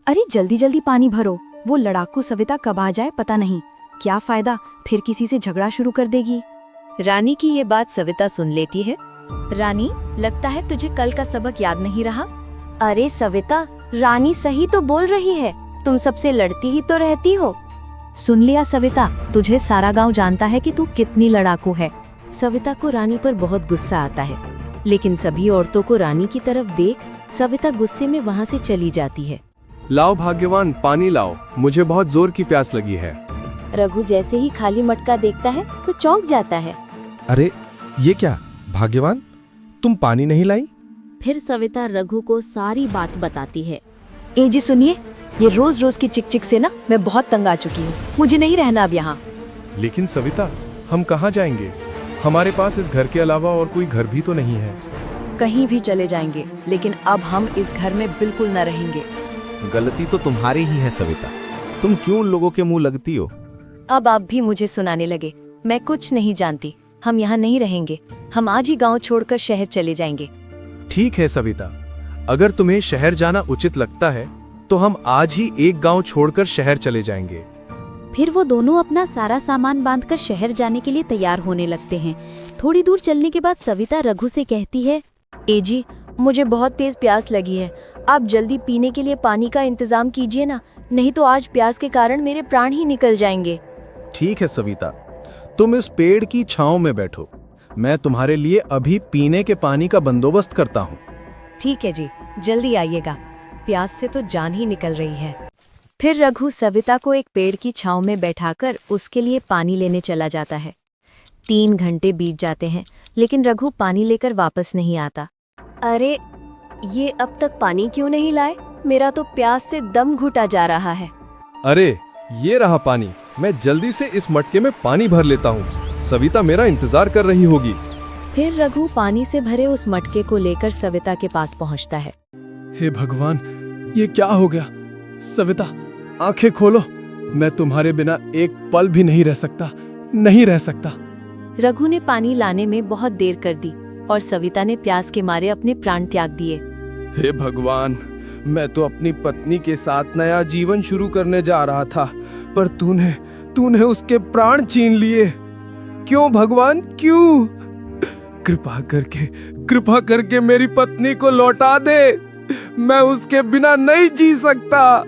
अरे जल्दी जल्दी पानी भरो, वो लड़ाकू सविता कब आ जाए पता नहीं। क्या फायदा, फिर किसी से झगड़ा शुरू कर देगी। रानी की ये बात सविता सुन लेती है। रानी, लगता है तुझे कल का सबक याद नहीं रहा। अरे सविता, रानी सही तो बोल रही है, तुम सबसे लड़ती ही तो रहती हो। सुन लिया सविता, तुझे सारा गांव जानता है कि तू कितनी लड़ाकू है। सविता को रानी पर बहुत गुस्सा आता है, लेकिन सभी औरतों को रानी की तरफ देख सविता गुस्से में वहाँ से चली जाती है। लाओ भाग्यवान, पानी लाओ, मुझे बहुत जोर की प्यास लगी है। रघु जैसे ही खाली मटका देखता है तो चौंक जाता है। अरे ये क्या भाग्यवान, तुम पानी नहीं लाई? फिर सविता रघु को सारी बात बताती है। ए जी सुनिए, ये रोज रोज की चिक से ना मैं बहुत तंग आ चुकी हूँ, मुझे नहीं रहना अब यहाँ। लेकिन सविता, हम कहाँ जाएंगे? हमारे पास इस घर के अलावा और कोई घर भी तो नहीं है। कहीं भी चले जाएंगे, लेकिन अब हम इस घर में बिल्कुल न रहेंगे। गलती तो तुम्हारी ही है सविता, तुम क्यों उन लोगों के मुंह लगती हो? अब आप भी मुझे सुनाने लगे, मैं कुछ नहीं जानती। हम यहाँ नहीं रहेंगे, हम आज ही गांव छोड़कर शहर चले जाएंगे। ठीक है सविता, अगर तुम्हें शहर जाना उचित लगता है तो हम आज ही एक गांव छोड़कर शहर चले जाएंगे। फिर वो दोनों अपना सारा सामान बांधकर शहर जाने के लिए तैयार होने लगते हैं। थोड़ी दूर चलने के बाद सविता रघु से कहती है, ए जी, मुझे बहुत तेज प्यास लगी है, आप जल्दी पीने के लिए पानी का इंतजाम कीजिए ना, नहीं तो आज प्यास के कारण मेरे प्राण ही निकल जाएंगे। ठीक है सविता, तुम इस पेड़ की छांव में बैठो, मैं तुम्हारे लिए अभी पीने के पानी का बंदोबस्त करता हूँ। ठीक है जी, जल्दी आइएगा, प्यास से तो जान ही निकल रही है। फिर रघु सविता को एक पेड़ की छांव में बैठाकर उसके लिए पानी लेने चला जाता है। 3 घंटे बीत जाते हैं, लेकिन रघु पानी लेकर वापस नहीं आता। अरे, ये अब तक पानी क्यों नहीं लाए? मेरा तो प्यास से दम घुटा जा रहा है। अरे ये रहा पानी, मैं जल्दी से इस मटके में पानी भर लेता हूँ, सविता मेरा इंतजार कर रही होगी। फिर रघु पानी से भरे उस मटके को लेकर सविता के पास पहुँचता है। हे भगवान, ये क्या हो गया? सविता, आंखें खोलो, मैं तुम्हारे बिना एक पल भी नहीं रह सकता, नहीं रह सकता। रघु ने पानी लाने में बहुत देर कर दी और सविता ने प्यास के मारे अपने प्राण त्याग दिए। हे भगवान, मैं तो अपनी पत्नी के साथ नया जीवन शुरू करने जा रहा था, पर तूने उसके प्राण छीन लिए। क्यों भगवान, क्यों? कृपा करके मेरी पत्नी को लौटा दे, मैं उसके बिना नहीं जी सकता।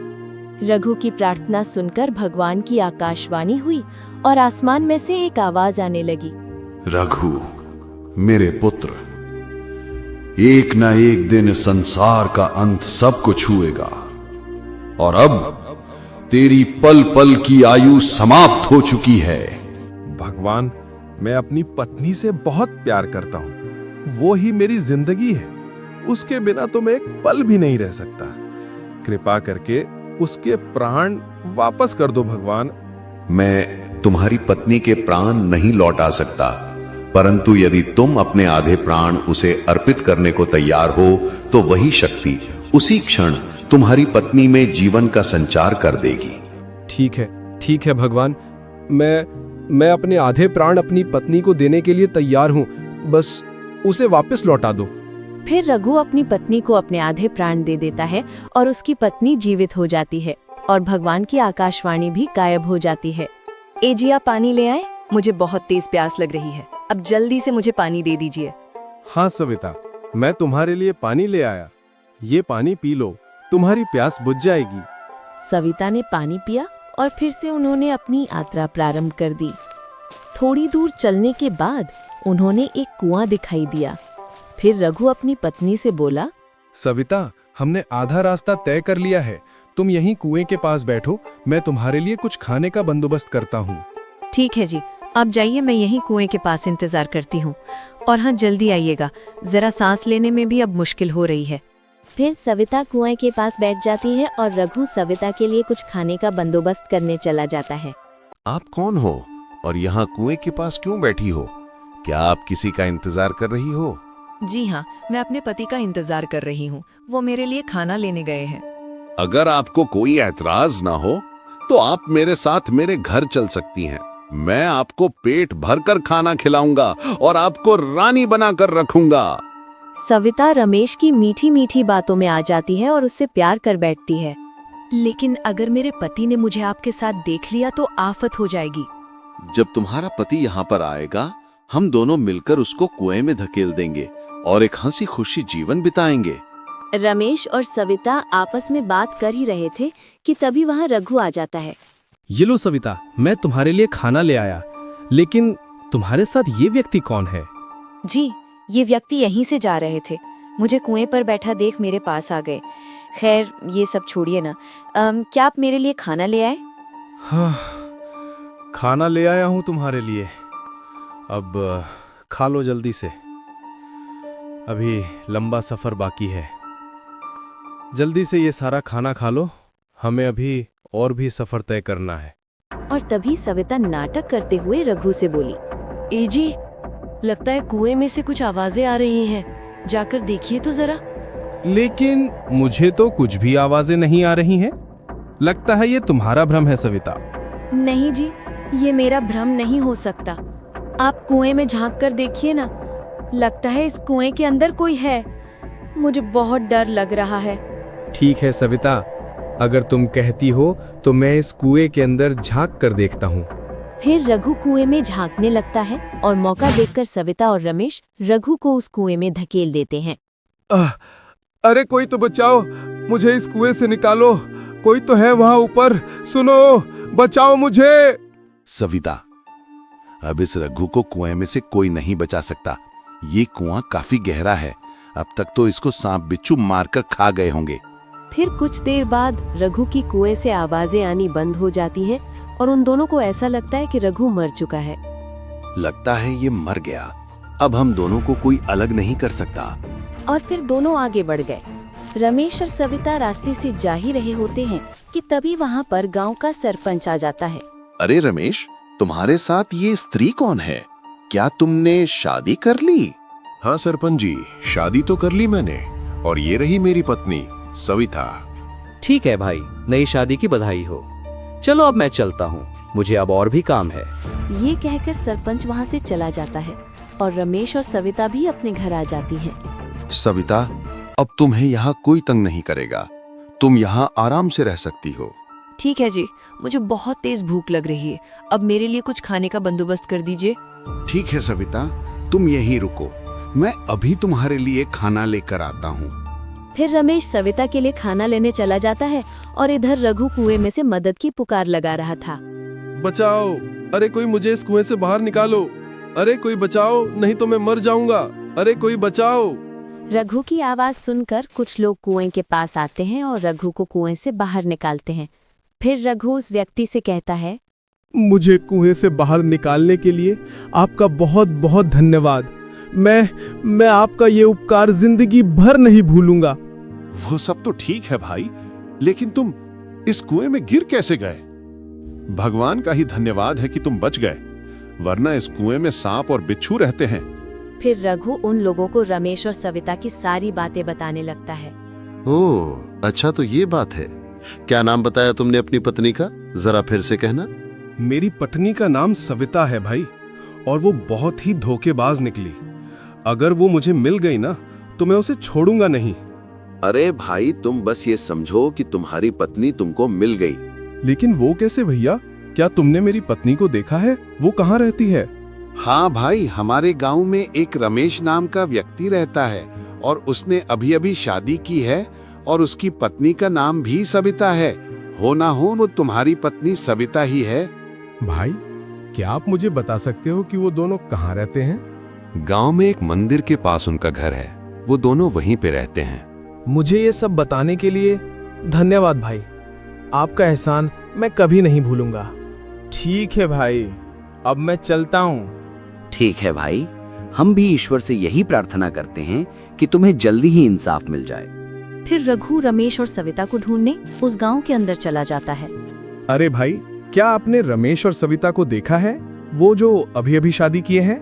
रघु की प्रार्थना सुनकर भगवान की आकाशवाणी हुई और आसमान में से एक आवाज आने लगी। रघु, मेरे पुत्र, एक ना एक दिन संसार का अंत सबको छुएगा और अब तेरी पल पल की आयु समाप्त हो चुकी है। भगवान, मैं अपनी पत्नी से बहुत प्यार करता हूँ, वो ही मेरी जिंदगी है, उसके बिना तो मैं एक पल भी नहीं रह सकता। कृपा करके उसके प्राण वापस कर दो भगवान। मैं तुम्हारी पत्नी के प्राण नहीं लौटा सकता, परंतु यदि तुम अपने आधे प्राण उसे अर्पित करने को तैयार हो तो वही शक्ति उसी क्षण तुम्हारी पत्नी में जीवन का संचार कर देगी। ठीक है भगवान, मैं अपने आधे प्राण अपनी पत्नी को देने के लिए तैयार हूँ, बस उसे वापस लौटा दो। फिर रघु अपनी पत्नी को अपने आधे प्राण दे देता है और उसकी पत्नी जीवित हो जाती है और भगवान की आकाशवाणी भी गायब हो जाती है। ए जी, आप पानी ले आए, मुझे बहुत तेज प्यास लग रही है, अब जल्दी से मुझे पानी दे दीजिए। हाँ सविता, मैं तुम्हारे लिए पानी ले आया, ये पानी पी लो, तुम्हारी प्यास बुझ जाएगी। सविता ने पानी पिया और फिर से उन्होंने अपनी यात्रा प्रारंभ कर दी। थोड़ी दूर चलने के बाद उन्होंने एक कुआं दिखाई दिया। फिर रघु अपनी पत्नी से बोला, सविता, हमने आधा रास्ता तय कर लिया है, तुम यहीं कुएं के पास बैठो, मैं तुम्हारे लिए कुछ खाने का बंदोबस्त करता हूँ। ठीक है जी, आप जाइए, मैं यहीं कुएं के पास इंतजार करती हूँ। और हाँ, जल्दी आइएगा, जरा सांस लेने में भी अब मुश्किल हो रही है। फिर सविता कुएं के पास बैठ जाती है और रघु सविता के लिए कुछ खाने का बंदोबस्त करने चला जाता है। आप कौन हो और यहाँ कुएं के पास क्यों बैठी हो? क्या आप किसी का इंतजार कर रही हो? जी हाँ, मैं अपने पति का इंतजार कर रही हूँ, वो मेरे लिए खाना लेने गए हैं। अगर आपको कोई ऐतराज ना हो तो आप मेरे साथ मेरे घर चल सकती हैं। मैं आपको पेट भरकर खाना खिलाऊंगा और आपको रानी बनाकर रखूंगा। सविता रमेश की मीठी मीठी बातों में आ जाती है और उससे प्यार कर बैठती है। लेकिन अगर मेरे पति ने मुझे आपके साथ देख लिया तो आफत हो जाएगी। जब तुम्हारा पति यहाँ पर आएगा, हम दोनों मिलकर उसको कुएं में धकेल देंगे और एक हंसी खुशी जीवन बिताएंगे। रमेश और सविता आपस में बात कर ही रहे थे कि तभी वहाँ रघु आ जाता है। ये लो सविता, मैं तुम्हारे लिए खाना ले आया, लेकिन तुम्हारे साथ ये व्यक्ति कौन है? जी, ये व्यक्ति यहीं से जा रहे थे, मुझे कुएं पर बैठा देख मेरे पास आ गए। खैर ये सब छोड़िए ना, क्या आप मेरे लिए खाना ले आए? हाँ, खाना ले आया हूँ तुम्हारे लिए। अब खा लो जल्दी से, अभी लंबा सफर बाकी है। जल्दी से ये सारा खाना खा लो, हमें अभी और भी सफर तय करना है। और तभी सविता नाटक करते हुए रघु से बोली, ए जी, लगता है कुएं में से कुछ आवाजें आ रही हैं, जाकर देखिए तो जरा। लेकिन मुझे तो कुछ भी आवाजें नहीं आ रही हैं। लगता है ये तुम्हारा भ्रम है सविता। नहीं जी, ये मेरा भ्रम नहीं हो सकता। आप कुएं में झांक कर देखिए ना, लगता है इस कुएं के अंदर कोई है। मुझे बहुत डर लग रहा है। ठीक है सविता, अगर तुम कहती हो तो मैं इस कुएं के अंदर झांक कर देखता हूँ। फिर रघु कुएं में झांकने लगता है और मौका देखकर सविता और रमेश रघु को उस कुएं में धकेल देते हैं। अरे कोई तो बचाओ, मुझे इस कुएं से निकालो, कोई तो है वहाँ ऊपर, सुनो, बचाओ मुझे। सविता, अब इस रघु को कुएं में से कोई नहीं बचा सकता। ये कुआं काफी गहरा है, अब तक तो इसको सांप बिच्छू मारकर खा गए होंगे। फिर कुछ देर बाद रघु की कुएं से आवाजें आनी बंद हो जाती हैं और उन दोनों को ऐसा लगता है कि रघु मर चुका है। लगता है ये मर गया, अब हम दोनों को कोई अलग नहीं कर सकता। और फिर दोनों आगे बढ़ गए। रमेश और सविता रास्ते से जा ही रहे होते हैं कि तभी वहाँ पर गांव का सरपंच आ जाता है। अरे रमेश, तुम्हारे साथ ये स्त्री कौन है? क्या तुमने शादी कर ली? हाँ सरपंच जी, शादी तो कर ली मैंने, और ये रही मेरी पत्नी सविता। ठीक है भाई, नई शादी की बधाई हो। चलो अब मैं चलता हूँ, मुझे अब और भी काम है। ये कहकर सरपंच वहाँ से चला जाता है और रमेश और सविता भी अपने घर आ जाती हैं। सविता, अब तुम्हें यहाँ कोई तंग नहीं करेगा, तुम यहाँ आराम से रह सकती हो। ठीक है जी, मुझे बहुत तेज भूख लग रही है, अब मेरे लिए कुछ खाने का बंदोबस्त कर दीजिए। ठीक है सविता, तुम यहीं रुको, मैं अभी तुम्हारे लिए खाना लेकर आता हूँ। फिर रमेश सविता के लिए खाना लेने चला जाता है और इधर रघु कुएं में से मदद की पुकार लगा रहा था। बचाओ, अरे कोई मुझे इस कुएं से बाहर निकालो, अरे कोई बचाओ, नहीं तो मैं मर जाऊंगा, अरे कोई बचाओ। रघु की आवाज सुनकर कुछ लोग कुएं के पास आते हैं और रघु को कुएं से बाहर निकालते हैं। फिर रघु उस व्यक्ति से कहता है, मुझे कुएं से बाहर निकालने के लिए आपका बहुत बहुत धन्यवाद। मैं आपका ये उपकार जिंदगी भर नहीं भूलूंगा। वो सब तो ठीक है भाई, लेकिन तुम इस कुएं में गिर कैसे गए? भगवान का ही धन्यवाद है कि तुम बच गए, वरना इस कुएं में सांप और बिच्छू रहते हैं। फिर रघु उन लोगों को रमेश और सविता की सारी बातें बताने लगता है। ओह, अच्छा तो ये बात है। क्या नाम बताया तुमने अपनी पत्नी का? जरा फिर से कहना। मेरी पत्नी का नाम सविता है भाई, और वो बहुत ही धोखेबाज निकली। अगर वो मुझे मिल गई ना तो मैं उसे छोड़ूंगा नहीं। अरे भाई, तुम बस ये समझो कि तुम्हारी पत्नी तुमको मिल गई। लेकिन वो कैसे भैया? क्या तुमने मेरी पत्नी को देखा है? वो कहाँ रहती है? हाँ भाई, हमारे गांव में एक रमेश नाम का व्यक्ति रहता है और उसने अभी अभी शादी की है और उसकी पत्नी का नाम भी सविता है। हो ना हो वो तुम्हारी पत्नी सविता ही है। भाई, क्या आप मुझे बता सकते हो कि वो दोनों कहाँ रहते हैं? गांव में एक मंदिर के पास उनका घर है, वो दोनों वहीं पे रहते हैं। मुझे ये सब बताने के लिए धन्यवाद भाई, आपका एहसान मैं कभी नहीं भूलूंगा। ठीक है भाई, अब मैं चलता हूँ। ठीक है भाई, हम भी ईश्वर से यही प्रार्थना करते हैं कि तुम्हें जल्दी ही इंसाफ मिल जाए। फिर रघु रमेश और सविता को ढूंढने उस गांव के अंदर चला जाता है। अरे भाई, क्या आपने रमेश और सविता को देखा है? वो जो अभी अभी शादी किए हैं?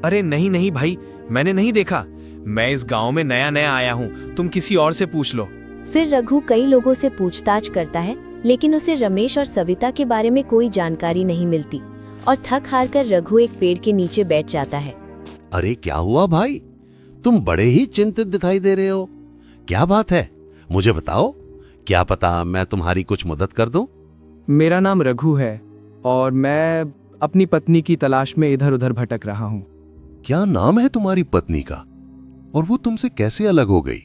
अरे नहीं नहीं भाई, मैंने नहीं देखा। मैं इस गांव में नया नया आया हूँ, तुम किसी और से पूछ लो। फिर रघु कई लोगों से पूछताछ करता है, लेकिन उसे रमेश और सविता के बारे में कोई जानकारी नहीं मिलती और थक हार कर रघु एक पेड़ के नीचे बैठ जाता है। अरे क्या हुआ भाई, तुम बड़े ही चिंतित दिखाई दे रहे हो। क्या बात है, मुझे बताओ। क्या पता मैं तुम्हारी कुछ मदद कर दूं। मेरा नाम रघु है और मैं अपनी पत्नी की तलाश में इधर उधर भटक रहा हूँ। क्या नाम है तुम्हारी पत्नी का, और वो तुमसे कैसे अलग हो गई?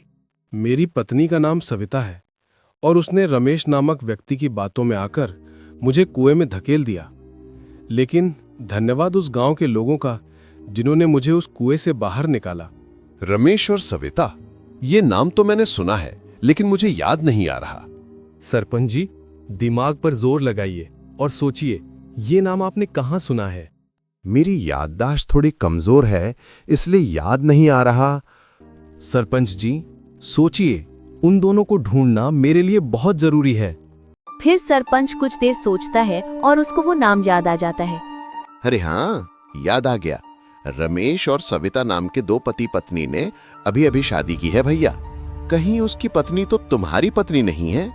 मेरी पत्नी का नाम सविता है और उसने रमेश नामक व्यक्ति की बातों में आकर मुझे कुएं में धकेल दिया। लेकिन धन्यवाद उस गांव के लोगों का जिन्होंने मुझे उस कुएं से बाहर निकाला। रमेश और सविता, ये नाम तो मैंने सुना है लेकिन मुझे याद नहीं आ रहा। सरपंच जी, दिमाग पर जोर लगाइए और सोचिए, ये नाम आपने कहाँ सुना है? मेरी याददाश्त थोड़ी कमजोर है, इसलिए याद नहीं आ रहा। सरपंच जी, सोचिए, उन दोनों को ढूंढना मेरे लिए बहुत जरूरी है। फिर सरपंच कुछ देर सोचता है और उसको वो नाम याद आ जाता है। अरे हाँ, याद आ गया। रमेश और सविता नाम के दो पति पत्नी ने अभी अभी शादी की है भैया। कहीं उसकी पत्नी तो तुम्हारी पत्नी नहीं है?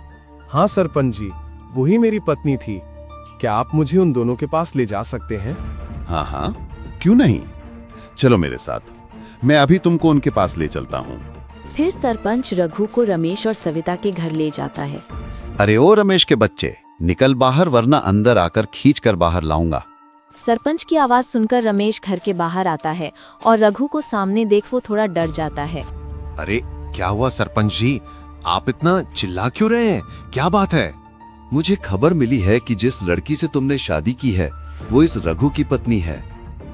हाँ सरपंच जी, वही मेरी पत्नी थी। क्या आप मुझे उन दोनों के पास ले जा सकते हैं? हाँ हाँ, क्यों नहीं। चलो मेरे साथ, मैं अभी तुमको उनके पास ले चलता हूँ। फिर सरपंच रघु को रमेश और सविता के घर ले जाता है। अरे ओ रमेश के बच्चे, निकल बाहर, वरना अंदर आकर खींच कर बाहर लाऊंगा। सरपंच की आवाज सुनकर रमेश घर के बाहर आता है और रघु को सामने देख वो थोड़ा डर जाता है। अरे क्या हुआ सरपंच जी, आप इतना चिल्ला क्यों रहे हैं? क्या बात है? मुझे खबर मिली है कि जिस लड़की से तुमने शादी की है वो इस रघु की पत्नी है।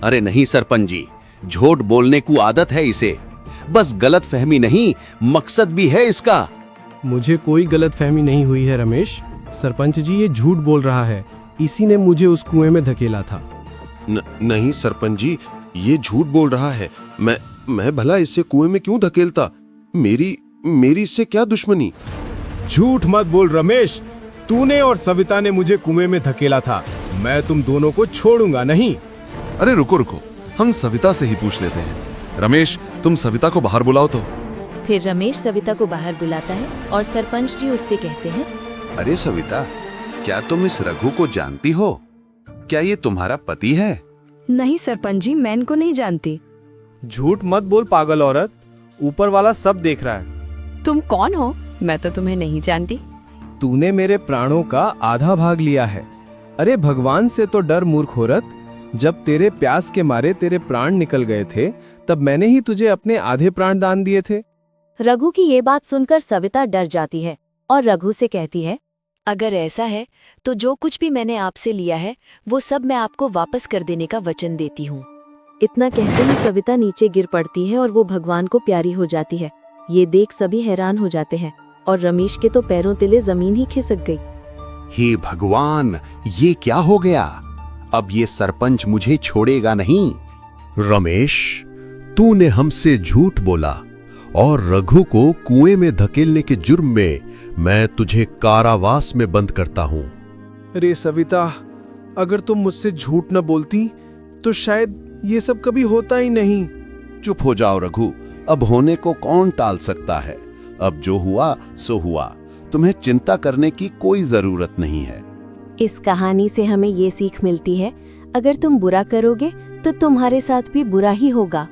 अरे नहीं सरपंच जी, झूठ बोलने की आदत है इसे। बस गलत फहमी नहीं, मकसद भी है इसका। मुझे कोई गलतफहमी नहीं हुई है रमेश। सरपंच जी, ये झूठ बोल रहा है। इसी ने मुझे उस कुएं में धकेला था। नहीं सरपंच जी, ये झूठ बोल रहा है। मैं भला इससे कुएं में क्यों धकेलता? मेरी इससे क्या दुश्मनी? झूठ मत बोल रमेश, तूने और सविता ने मुझे कुएं में धकेला था। मैं तुम दोनों को छोड़ूंगा नहीं। अरे रुको, हम सविता से ही पूछ लेते हैं। रमेश, तुम सविता को बाहर बुलाओ तो। फिर रमेश सविता को बाहर बुलाता है और सरपंच जी उससे कहते हैं, अरे सविता, क्या तुम इस रघु को जानती हो? क्या ये तुम्हारा पति है? नहीं सरपंच जी, मैं इनको नहीं जानती। झूठ मत बोल पागल औरत, ऊपर वाला सब देख रहा है। तुम कौन हो? मैं तो तुम्हें नहीं जानती। तूने मेरे प्राणों का आधा भाग लिया है। अरे भगवान से तो डर मूर्ख औरत। जब तेरे प्यास के मारे तेरे प्राण निकल गए थे, तब मैंने ही तुझे अपने आधे प्राण दान दिए थे। रघु की ये बात सुनकर सविता डर जाती है और रघु से कहती है, अगर ऐसा है तो जो कुछ भी मैंने आपसे लिया है वो सब मैं आपको वापस कर देने का वचन देती हूँ। इतना कहते ही सविता नीचे गिर पड़ती है और वो भगवान को प्यारी हो जाती है। ये देख सभी हैरान हो जाते हैं और रमेश के तो पैरों तले जमीन ही खिसक गई। हे भगवान, ये क्या हो गया? अब ये सरपंच मुझे छोड़ेगा नहीं। रमेश, तूने हमसे झूठ बोला और रघु को कुएं में धकेलने के जुर्म में मैं तुझे कारावास में बंद करता हूं। अरे सविता, अगर तुम मुझसे झूठ न बोलती तो शायद ये सब कभी होता ही नहीं। चुप हो जाओ रघु, अब होने को कौन टाल सकता है। अब जो हुआ सो हुआ, तुम्हें चिंता करने की कोई जरूरत नहीं है। इस कहानी से हमें ये सीख मिलती है, अगर तुम बुरा करोगे तो तुम्हारे साथ भी बुरा ही होगा।